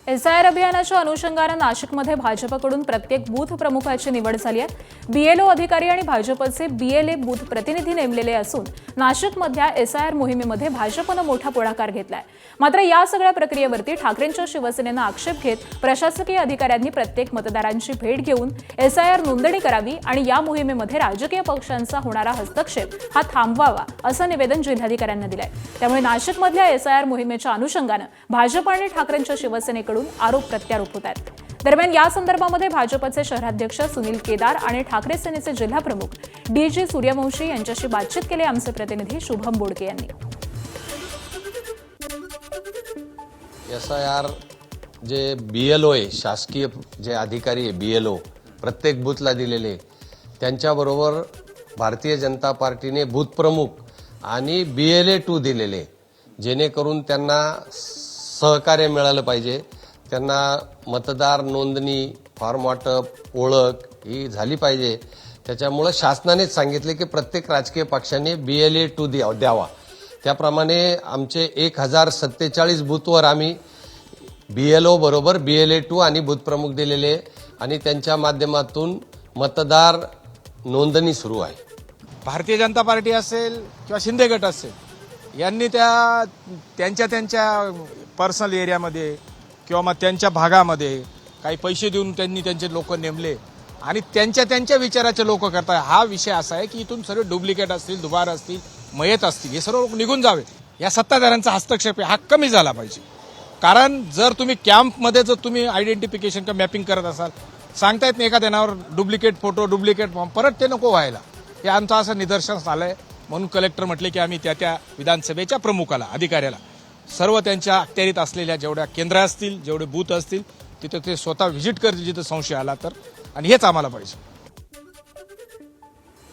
SIR अभियानाच्या अनुषंगाने नाशिकमध्ये भाजपकडून प्रत्येक बूथ प्रमुखाची निवड झाली आहे। बीएलओ अधिकारी आणि भाजपचे बीएलए बूथ प्रतिनिधी नेमलेले असून नाशिकमधल्या एसआयआर मोहिमेमध्ये भाजपने मोठा पुढाकार घेतलाय। मात्र या सगळ्या प्रक्रियेवरती ठाकरेंच्या शिवसेनेने आक्षेप घेत प्रशासकीय अधिकाऱ्यांनी प्रत्येक मतदारांची भेट घेऊन एसआयआर नोंदणी करावी आणि या मोहिमेमध्ये राजकीय पक्षांचा होणारा हस्तक्षेप हा थांबवावा असं निवेदन जिल्हाधिकाऱ्यांना दिलंय। त्यामुळे नाशिकमधल्या एसआयआर मोहिमेच्या अनुषंगाने भाजप आणि ठाकरेंच्या शिवसेनेकडून आरोप प्रत्यारोप होत आहेत। दरम्यान या संदर्भामध्ये भाजपचे शहराध्यक्ष सुनील केदार आणि ठाकरे सेनेचे जिल्हाप्रमुख डीजी सूर्यवंशी यांच्याशी बातचीत केली आमचे प्रतिनिधी शुभम बोडके यांनी। एसआयआर जे बीएलओ आहे, शासकीय जे अधिकारी आहे बीएलओ प्रत्येक बूथला दिलेले, त्यांच्याबरोबर भारतीय जनता पार्टीने बूथ प्रमुख आणि बीएलए 2 दिलेले, जेणेकरून त्यांना सहकार्य मिळालं पाहिजे, त्यांना मतदार नोंदणी फॉर्म वाटप ओळख ही झाली पाहिजे। त्याच्यामुळे शासनानेच सांगितले की प्रत्येक राजकीय पक्षाने बीएलए 2 द्यावा। त्याप्रमाणे आमचे 1047 बूथवर आम्ही बीएलओ बरोबर बीएलए 2 आणि बूथ प्रमुख दिलेले आणि त्यांच्या माध्यमातून मतदार नोंदणी सुरू आहे। भारतीय जनता पार्टी असेल किंवा शिंदे गट असेल यांनी त्यांच्या पर्सनल एरियामध्ये किंवा मग त्यांच्या भागामध्ये काही पैसे देऊन त्यांनी त्यांचे लोक नेमले आणि त्यांच्या विचाराचे लोक करतात। हा विषय असा आहे की इथून सर्व डुप्लिकेट असतील, दुबार असतील, मयत असतील, हे सर्व लोक निघून जावे। या सत्ताधाऱ्यांचा हस्तक्षेप हा कमी झाला पाहिजे। कारण जर तुम्ही कॅम्पमध्ये जर तुम्ही आयडेंटिफिकेशन किंवा मॅपिंग करत असाल, सांगता येत नाही एखाद्या नावावर डुप्लिकेट फोटो, डुप्लिकेट फॉर्म, परत ते नको व्हायला। हे आमचं असं निदर्शनास आलंय। म्हणून कलेक्टर म्हटले की आम्ही त्या विधानसभेच्या प्रमुखाला, अधिकाऱ्याला सर्व त्यांच्या अखत्यारीत असलेल्या जेवढ्या केंद्र असतील, जेवढे बूथ असतील, तिथे ते स्वतः व्हिजिट करतील जिथे संशय आला तर, आणि हेच आम्हाला पाहिजे।